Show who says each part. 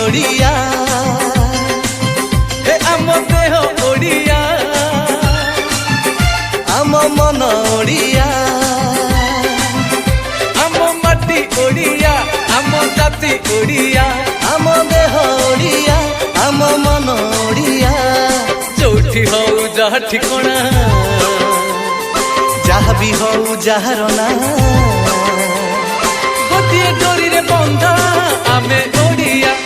Speaker 1: ओडिया हे आम देह ओडिया आम मन ओडिया आम माटी ओडिया आम जाति ओडिया आम देह ओडिया आम मन ओडिया जोठी हो जहा ठिकणा जहा भी हो जहार ना गोटे डोरी रे बंधा आमे ओडिया।